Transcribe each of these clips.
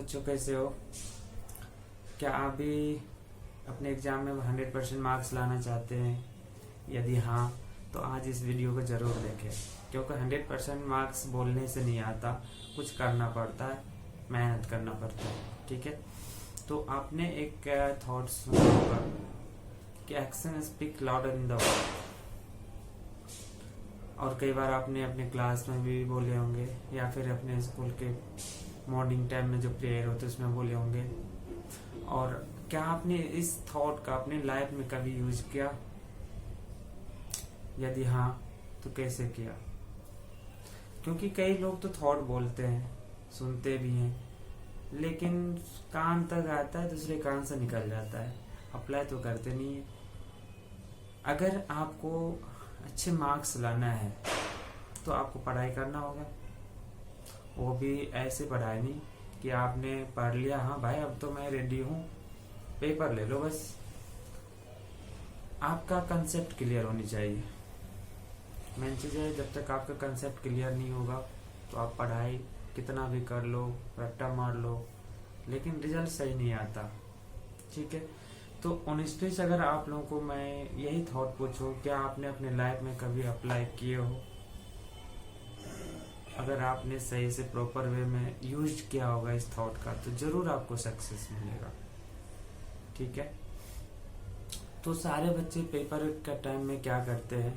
बच्चों, कैसे हो? क्या आप भी अपने एग्ज़ाम में 100% मार्क्स लाना चाहते हैं? यदि हाँ, तो आज इस वीडियो को ज़रूर देखें, क्योंकि 100% मार्क्स बोलने से नहीं आता, कुछ करना पड़ता है, मेहनत करना पड़ता है। ठीक है, तो आपने एक थॉट सुना होगा कि action speak louder in the word, और कई बार आपने अपने क्लास में भी बोले होंगे या फिर अपने स्कूल के मॉर्निंग टाइम में जो प्रेयर होते उसमें बोले होंगे। और क्या आपने इस थॉट का अपनी लाइफ में कभी यूज किया? यदि हाँ, तो कैसे किया? क्योंकि कई लोग तो थॉट बोलते हैं, सुनते भी हैं, लेकिन कान तक आता है, दूसरे कान से निकल जाता है, अप्लाई तो करते नहीं है। अगर आपको अच्छे मार्क्स लाना है तो आपको पढ़ाई करना होगा, वो भी ऐसे पढ़ाई नहीं कि आपने पढ़ लिया, हाँ भाई अब तो मैं रेडी हूँ, पेपर ले लो बस। आपका कंसेप्ट क्लियर होनी चाहिए। मेन चीज़ है, जब तक आपका कंसेप्ट क्लियर नहीं होगा तो आप पढ़ाई कितना भी कर लो, रट्टा मार लो, लेकिन रिजल्ट सही नहीं आता। ठीक है, तो ऑनेस्टली से अगर आप लोगों को मैं यही थॉट पूछूं, क्या आपने अपने लाइफ में कभी अप्लाई किए हो? अगर आपने सही से प्रॉपर वे में यूज किया होगा इस थॉट का, तो जरूर आपको सक्सेस मिलेगा। ठीक है, तो सारे बच्चे पेपर का टाइम में क्या करते हैं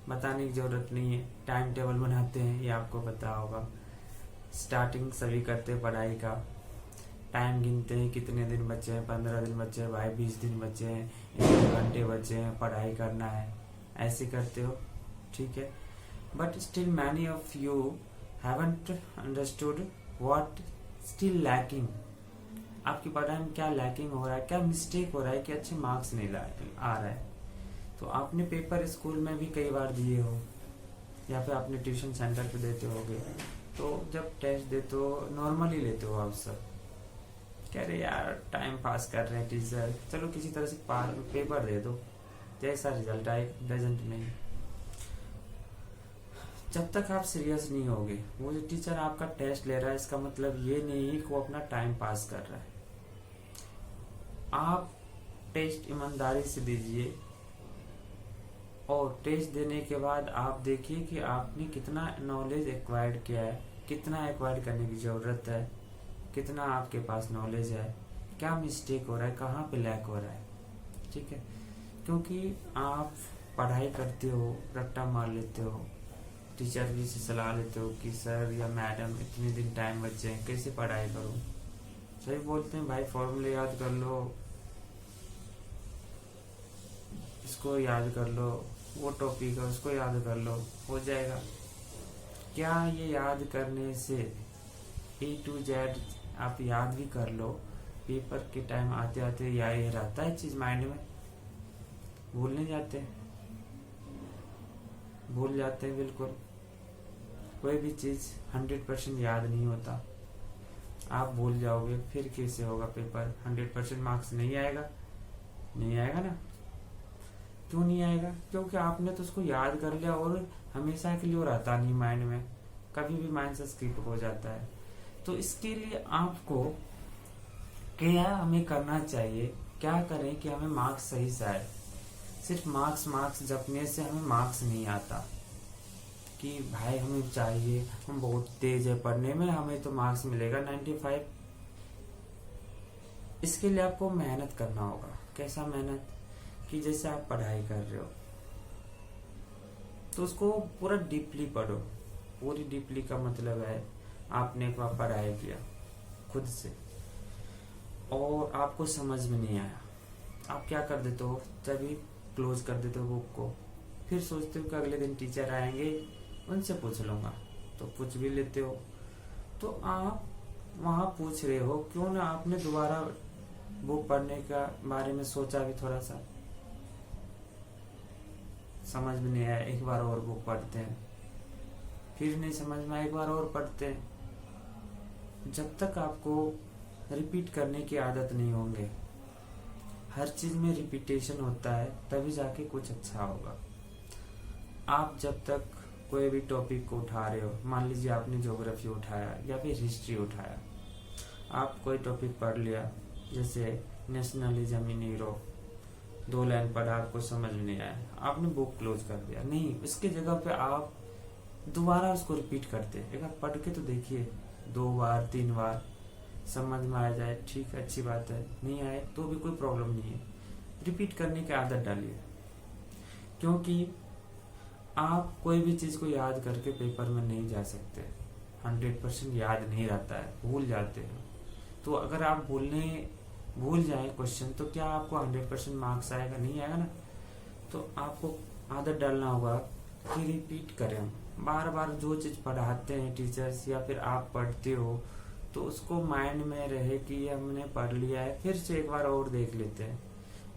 बताने की जरूरत नहीं है, टाइम टेबल बनाते हैं, ये आपको पता होगा। स्टार्टिंग सभी करते हैं पढ़ाई का, टाइम गिनते हैं, कितने दिन बचे हैं, 15 दिन बचे हैं, भाई 20 दिन बचे हैं, 1 घंटे बचे हैं, पढ़ाई करना है, ऐसे करते हो। ठीक है, but still many of you haven't understood what still lacking। आपकी पढ़ाई में क्या लैकिंग हो रहा है, क्या मिस्टेक हो रहा है कि अच्छे मार्क्स नहीं आ रहा है। तो आपने पेपर स्कूल में भी कई बार दिए हो, या फिर आपने ट्यूशन सेंटर पे देते होगे, तो जब टेस्ट देते हो नॉर्मली लेते हो आप सब, कह रहे यार टाइम पास कर रहे हैं टीचर, चलो किसी तरह से पेपर दे दो, जैसा रिजल्ट आए डजेंट नहीं। जब तक आप सीरियस नहीं होगे, वो जो टीचर आपका टेस्ट ले रहा है, इसका मतलब ये नहीं है कि वो अपना टाइम पास कर रहा है। आप टेस्ट ईमानदारी से दीजिए, और टेस्ट देने के बाद आप देखिए कि आपने कितना नॉलेज एक्वायर्ड किया है, कितना एक्वायर्ड करने की ज़रूरत है, कितना आपके पास नॉलेज है, क्या मिस्टेक हो रहा है, कहाँ पे लैक हो रहा है। ठीक है, क्योंकि आप पढ़ाई करते हो, रट्टा मार लेते हो, टीचर भी से सलाह लेते हो कि सर या मैडम इतने दिन टाइम बचे हैं, कैसे पढ़ाई करूं। सही बोलते हैं भाई, फॉर्मूले याद कर लो, इसको याद कर लो, वो टॉपिक है उसको याद कर लो, हो जाएगा। क्या ये याद करने से A to Z आप याद भी कर लो, पेपर के टाइम आते आते याद रहता है चीज माइंड में, भूलने जाते हैं, भूल जाते हैं बिल्कुल। कोई भी चीज 100% याद नहीं होता, आप भूल जाओगे फिर कैसे होगा पेपर? 100% मार्क्स नहीं आएगा, नहीं आएगा ना। क्यों नहीं आएगा? क्योंकि आपने तो उसको याद कर लिया, और हमेशा के लिए वो रहता नहीं माइंड में, कभी भी माइंड से स्किप हो जाता है। तो इसके लिए आपको क्या हमें करना चाहिए, क्या करें कि हमें मार्क्स सही से आए। सिर्फ मार्क्स जपने से हमें मार्क्स नहीं आता कि भाई हमें चाहिए, हम बहुत तेज है पढ़ने में, हमें तो मार्क्स मिलेगा 95। इसके लिए आपको मेहनत करना होगा। कैसा मेहनत? कि जैसे आप पढ़ाई कर रहे हो तो उसको पूरा डीपली पढ़ो। पूरी डीपली का मतलब है आपने एक बार पढ़ाई किया खुद से, और आपको समझ में नहीं आया, आप क्या कर देते हो, तभी क्लोज कर देते हो बुक को, फिर सोचते हो कि अगले दिन टीचर आएंगे उनसे पूछ लूंगा, तो पूछ भी लेते हो। तो आप वहां पूछ रहे हो, क्यों ना आपने दोबारा बुक पढ़ने का बारे में सोचा भी थोड़ा सा, समझ में नहीं आया, एक बार और बुक पढ़ते हैं, फिर नहीं समझ में आया, एक बार और पढ़ते हैं। जब तक आपको रिपीट करने की आदत नहीं होंगे, हर चीज में रिपीटेशन होता है, तभी जाके कुछ अच्छा होगा। आप जब तक कोई भी टॉपिक को उठा रहे हो, मान लीजिए आपने ज्योग्राफी उठाया या फिर हिस्ट्री उठाया, आप कोई टॉपिक पढ़ लिया, जैसे नेशनलिज्म इन यूरोप, 2 लाइन पढ़ा, आपको समझ में नहीं आया, आपने बुक क्लोज कर दिया। नहीं, इसके जगह पे आप दोबारा उसको रिपीट करते हैं। एक बार पढ़ के तो देखिए, 2 बार 3 बार, समझ में आ जाए ठीक है, अच्छी बात है, नहीं आए तो भी कोई प्रॉब्लम नहीं है, रिपीट करने की आदत डालिए। क्योंकि आप कोई भी चीज को याद करके पेपर में नहीं जा सकते, 100% याद नहीं रहता है, भूल जाते हैं। तो अगर आप भूल जाए क्वेश्चन, तो क्या आपको 100% मार्क्स आएगा? नहीं आएगा ना। तो आपको आदत डालना होगा कि रिपीट करें हम बार बार। जो चीज पढ़ाते हैं टीचर्स या फिर आप पढ़ते हो, तो उसको माइंड में रहे कि ये हमने पढ़ लिया है, फिर से एक बार और देख लेते हैं।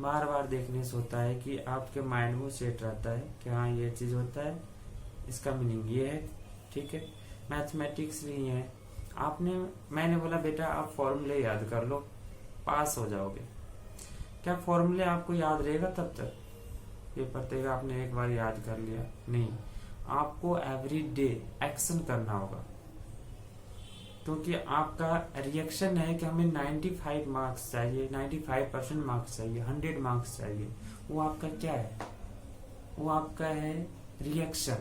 बार बार देखने से होता है कि आपके माइंड में सेट रहता है कि हाँ ये चीज होता है, इसका मीनिंग ये है, ठीक है। मैथमेटिक्स भी है, मैंने बोला बेटा आप फॉर्मूले याद कर लो, पास हो जाओगे। क्या फॉर्मूले आपको याद रहेगा तब तक? पेपर तक आपने एक बार याद कर लिया? नहीं, आपको एवरी डे एक्शन करना होगा। क्योंकि आपका रिएक्शन है कि हमें 95 मार्क्स चाहिए, 95% मार्क्स चाहिए, 100 मार्क्स चाहिए। वो आपका क्या है? वो आपका है रिएक्शन।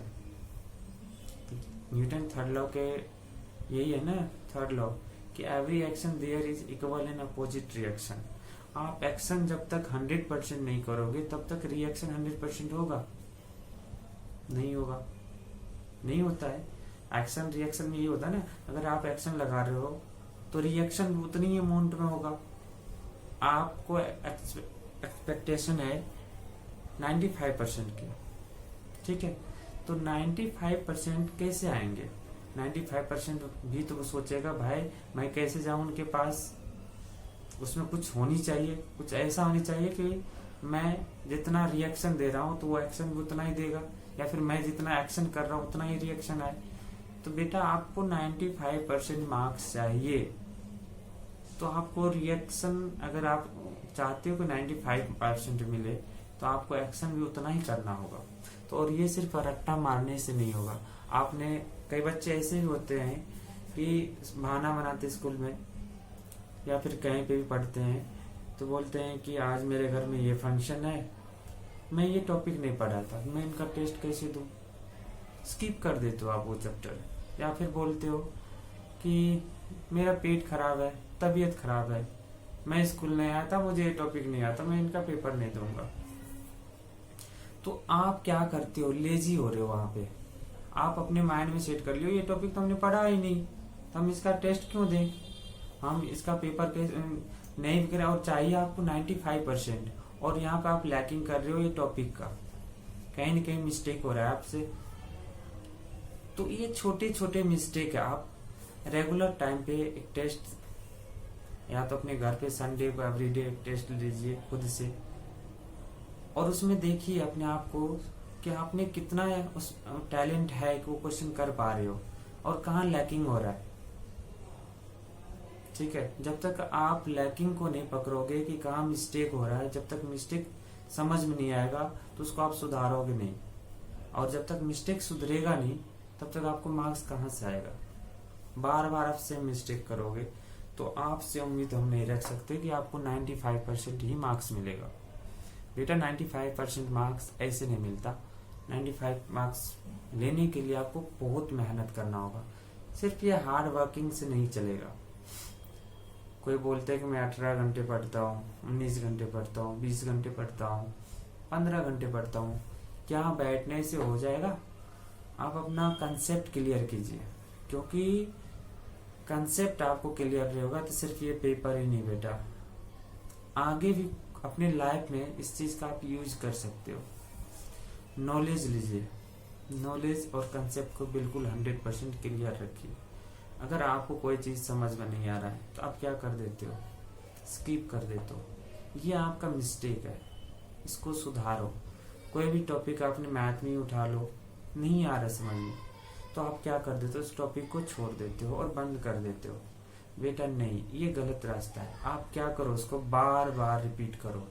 न्यूटन थर्ड लॉ के यही है ना, थर्ड लॉ, कि every action there is equal in opposite reaction. आप एक्शन जब तक 100% नहीं करोगे तब तक रिएक्शन 100% होगा? नहीं होगा, नहीं होता है। एक्शन रिएक्शन में ये होता है ना, अगर आप एक्शन लगा रहे हो तो रिएक्शन उतनी ही अमाउंट में होगा। आपको एक्सपेक्टेशन है 95% की, ठीक है, तो 95% कैसे आएंगे? 95% भी तो वो सोचेगा भाई मैं कैसे जाऊं उनके पास, उसमें कुछ होनी चाहिए, कुछ ऐसा होनी चाहिए कि मैं जितना रिएक्शन दे रहा हूं तो वो एक्शन भी उतना ही देगा, या फिर मैं जितना एक्शन कर रहा हूं उतना ही रिएक्शन आए। तो बेटा आपको 95% मार्क्स चाहिए, तो आपको रिएक्शन, अगर आप चाहते हो कि 95% मिले, तो आपको एक्शन भी उतना ही करना होगा। तो और ये सिर्फ रट्टा मारने से नहीं होगा। आपने, कई बच्चे ऐसे भी होते हैं कि बहाना बनाते स्कूल में या फिर कहीं पे भी पढ़ते हैं, तो बोलते हैं कि आज मेरे घर में ये फंक्शन है, मैं ये टॉपिक नहीं पढ़ा था, मैं इनका टेस्ट कैसे दूं? स्किप कर देते हो आप वो चैप्टर। या फिर बोलते हो कि मेरा पेट खराब है, तबीयत खराब है, मैं स्कूल नहीं आया था, मुझे ये टॉपिक नहीं आता, मैं इनका पेपर नहीं दूंगा। तो आप क्या करते हो? लेजी हो रहे हो वहां पे। आप अपने माइंड में सेट कर लियो ये टॉपिक तो हमने पढ़ा ही नहीं, तो हम इसका टेस्ट क्यों दें, हम इसका पेपर नहीं करें। और चाहिए आपको 95%, और यहाँ पे आप लैकिंग कर रहे हो ये टॉपिक का, कहीं ना कहीं मिस्टेक हो रहा है आपसे। तो ये छोटे छोटे मिस्टेक है। आप रेगुलर टाइम पे एक टेस्ट, या तो अपने घर पे संडे को एवरीडे एक टेस्ट लीजिए खुद से, और उसमें देखिए अपने आप को कि आपने कितना उस टैलेंट है कि वो क्वेश्चन कर पा रहे हो, और कहाँ लैकिंग हो रहा है, ठीक है। जब तक आप लैकिंग को नहीं पकड़ोगे कि कहाँ मिस्टेक हो रहा है, जब तक मिस्टेक समझ में नहीं आएगा तो उसको आप सुधारोगे नहीं, और जब तक मिस्टेक सुधरेगा नहीं तब तक आपको मार्क्स कहाँ से आएगा? बार बार आप सेम मिस्टेक करोगे, तो आपसे उम्मीद हम नहीं रख सकते कि आपको 95% ही मार्क्स मिलेगा। बेटा 95% मार्क्स ऐसे नहीं मिलता। 95 मार्क्स लेने के लिए आपको बहुत मेहनत करना होगा। सिर्फ ये हार्ड वर्किंग से नहीं चलेगा। कोई बोलते है कि मैं 18 घंटे पढ़ता हूँ, 19 घंटे पढ़ता हूँ, 20 घंटे पढ़ता हूँ, 15 घंटे पढ़ता हूँ, क्या बैठने से हो जाएगा? आप अपना कंसेप्ट क्लियर कीजिए, क्योंकि कंसेप्ट आपको क्लियर नहीं होगा तो सिर्फ ये पेपर ही नहीं बेटा, आगे भी अपने लाइफ में इस चीज का आप यूज कर सकते हो। नॉलेज लीजिए, नॉलेज और कंसेप्ट को बिल्कुल 100% क्लियर रखिए। अगर आपको कोई चीज समझ में नहीं आ रहा है तो आप क्या कर देते हो? स्किप कर देते हो। ये आपका मिस्टेक है, इसको सुधारो। कोई भी टॉपिक आपने मैथ में उठा लो, नहीं आ रहा समझ में, तो आप क्या कर देते हो? उस टॉपिक को छोड़ देते हो और बंद कर देते हो। बेटा नहीं, ये गलत रास्ता है। आप क्या करो, उसको बार बार रिपीट करो।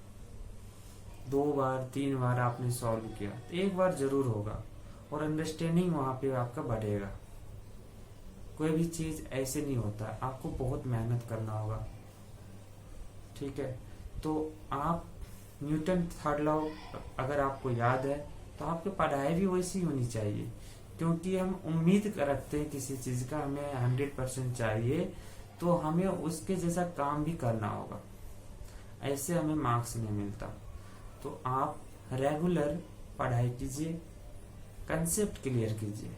2 बार 3 बार आपने सॉल्व किया तो एक बार जरूर होगा, और अंडरस्टैंडिंग वहां पे आपका बढ़ेगा। कोई भी चीज ऐसे नहीं होता है, आपको बहुत मेहनत करना होगा। ठीक है, तो आप न्यूटन थर्ड लॉ अगर आपको याद है तो आपकी पढ़ाई भी वैसी होनी चाहिए, क्योंकि हम उम्मीद रखते हैं किसी चीज का, हमें 100% चाहिए, तो हमें उसके जैसा काम भी करना होगा, ऐसे हमें मार्क्स नहीं मिलता। तो आप रेगुलर पढ़ाई कीजिए, कंसेप्ट क्लियर कीजिए,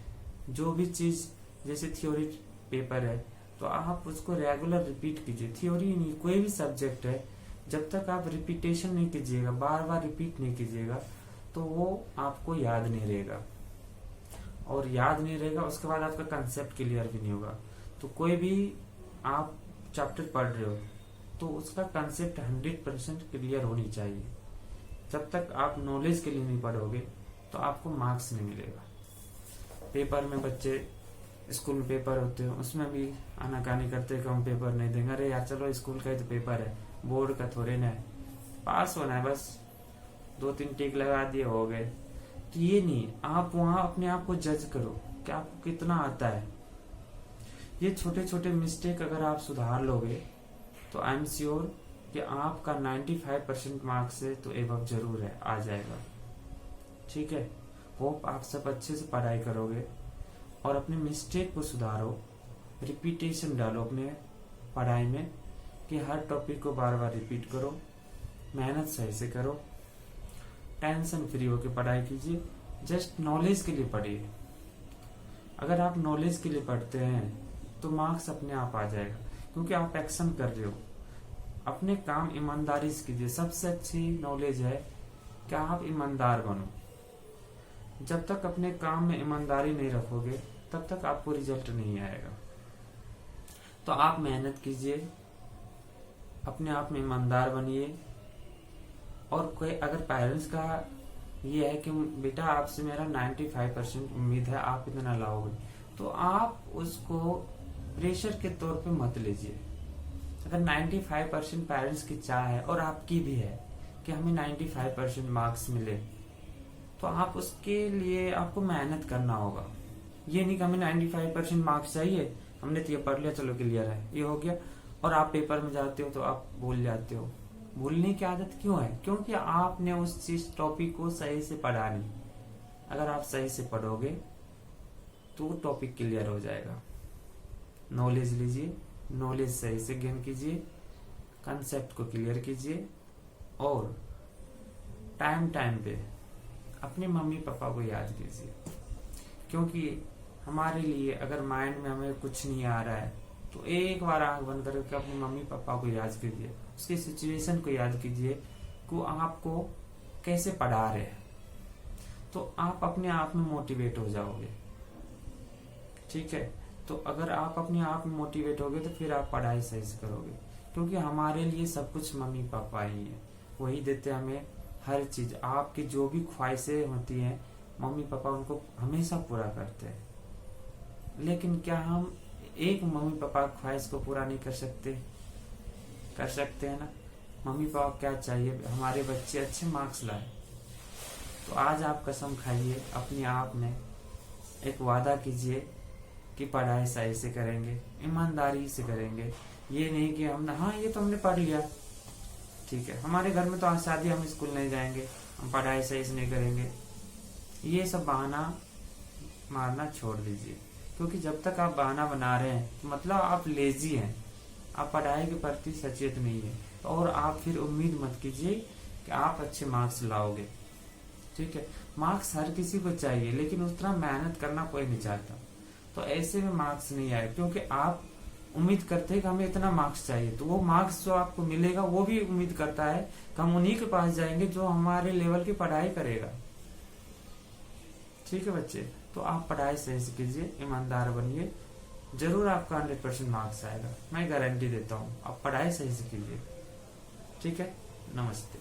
जो भी चीज जैसे थ्योरी पेपर है तो आप उसको रेगुलर रिपीट कीजिए। थ्योरी नहीं, कोई भी सब्जेक्ट है, जब तक आप रिपीटेशन नहीं कीजिएगा, बार बार रिपीट नहीं कीजिएगा, तो वो आपको याद नहीं रहेगा, और याद नहीं रहेगा उसके बाद आपका कंसेप्ट क्लियर भी नहीं होगा। तो कोई भी आप चैप्टर पढ़ रहे हो तो उसका कंसेप्ट 100% क्लियर होनी चाहिए। जब तक आप नॉलेज के लिए नहीं पढ़ोगे तो आपको मार्क्स नहीं मिलेगा। पेपर में बच्चे, स्कूल में पेपर होते हैं उसमें भी आनाकानी करते हैं कि हम पेपर नहीं देंगे। अरे यार चलो, स्कूल का ही तो पेपर है, बोर्ड का थोड़े ना है, पास होना है बस, 2-3 टिक लगा दिए हो गए। तो ये नहीं, आप वहां अपने आप को जज करो कि आपको कितना आता है। ये छोटे छोटे मिस्टेक अगर आप सुधार लोगे तो आई एम श्योर कि आपका 95% मार्क्स है तो एबव जरूर है, आ जाएगा। ठीक है, होप आप सब अच्छे से पढ़ाई करोगे और अपने मिस्टेक को सुधारो, रिपीटेशन डालो अपने पढ़ाई में, कि हर टॉपिक को बार बार रिपीट करो, मेहनत सही से करो, टेंशन फ्री होकर पढ़ाई कीजिए, जस्ट नॉलेज के लिए पढ़िए। अगर आप नॉलेज के लिए पढ़ते हैं तो मार्क्स अपने आप आ जाएगा, क्योंकि आप एक्शन कर रहे हो। अपने काम ईमानदारी से कीजिए, सबसे अच्छी नॉलेज है कि आप ईमानदार बनो। जब तक अपने काम में ईमानदारी नहीं रखोगे तब तक आपको रिजल्ट नहीं आएगा। तो आप मेहनत कीजिए, अपने आप में ईमानदार बनिए। और कोई अगर पेरेंट्स का ये है कि बेटा आपसे मेरा 95% उम्मीद है, आप इतना लाओगे, तो आप उसको प्रेशर के तौर पे मत लीजिए। अगर 95% पेरेंट्स की चाह है और आपकी भी है कि हमें 95% मार्क्स मिले, तो आप उसके लिए आपको मेहनत करना होगा। ये नहीं कि हमें 95% मार्क्स चाहिए, हमने तो ये पढ़ लिया चलो क्लियर है, ये हो गया, और आप पेपर में जाते हो तो आप भूल जाते हो। भूलने की आदत क्यों है? क्योंकि आपने उस चीज टॉपिक को सही से पढ़ा नहीं। अगर आप सही से पढ़ोगे तो टॉपिक क्लियर हो जाएगा। नॉलेज लीजिए, नॉलेज सही से गेन कीजिए, कंसेप्ट को क्लियर कीजिए, और टाइम टाइम पे अपने मम्मी पापा को याद कीजिए। क्योंकि हमारे लिए अगर माइंड में हमें कुछ नहीं आ रहा है तो एक बार आंख बंद करके अपने मम्मी पापा को याद कीजिए, उसकी सिचुएशन को याद कीजिए कि आपको कैसे पढ़ा रहे हैं, तो आप अपने आप में मोटिवेट हो जाओगे। ठीक है, तो अगर आप अपने आप में मोटिवेट होगे तो फिर आप पढ़ाई सही से करोगे, क्योंकि हमारे लिए सब कुछ मम्मी पापा ही है, वही देते हमें हर चीज। आपकी जो भी ख्वाहिशें होती हैं मम्मी पापा उनको हमेशा पूरा करते हैं। लेकिन क्या हम एक मम्मी पापा की ख्वाहिश को पूरा नहीं कर सकते? कर सकते हैं ना। मम्मी पापा क्या चाहिए, हमारे बच्चे अच्छे मार्क्स लाए। तो आज आप कसम खाइए, अपने आप में एक वादा कीजिए कि पढ़ाई सही से करेंगे, ईमानदारी से करेंगे। ये नहीं कि हमने हाँ ये तो हमने पढ़ लिया, ठीक है, हमारे घर में तो आज शादी, हम स्कूल नहीं जाएंगे, हम पढ़ाई सही से नहीं करेंगे। ये सब बहाना मारना छोड़ दीजिए, क्योंकि जब तक आप बहाना बना रहे हैं तो मतलब आप लेजी हैं, आप पढ़ाई के प्रति सचेत नहीं है। और आप फिर उम्मीद मत कीजिए कि आप अच्छे मार्क्स लाओगे। ठीक है, मार्क्स हर किसी को चाहिए, लेकिन उतना मेहनत करना कोई नहीं चाहता। तो ऐसे में मार्क्स नहीं आए, क्योंकि आप उम्मीद करते हैं कि हमें इतना मार्क्स चाहिए, तो वो मार्क्स जो आपको मिलेगा वो भी उम्मीद करता है कि हम उन्हीं के पास जाएंगे जो हमारे लेवल की पढ़ाई करेगा। ठीक है बच्चे, तो आप पढ़ाई सही से कीजिए, ईमानदार बनिए, जरूर आपका 100% मार्क्स आएगा, मैं गारंटी देता हूँ। आप पढ़ाई सही से कीजिए। ठीक है, नमस्ते।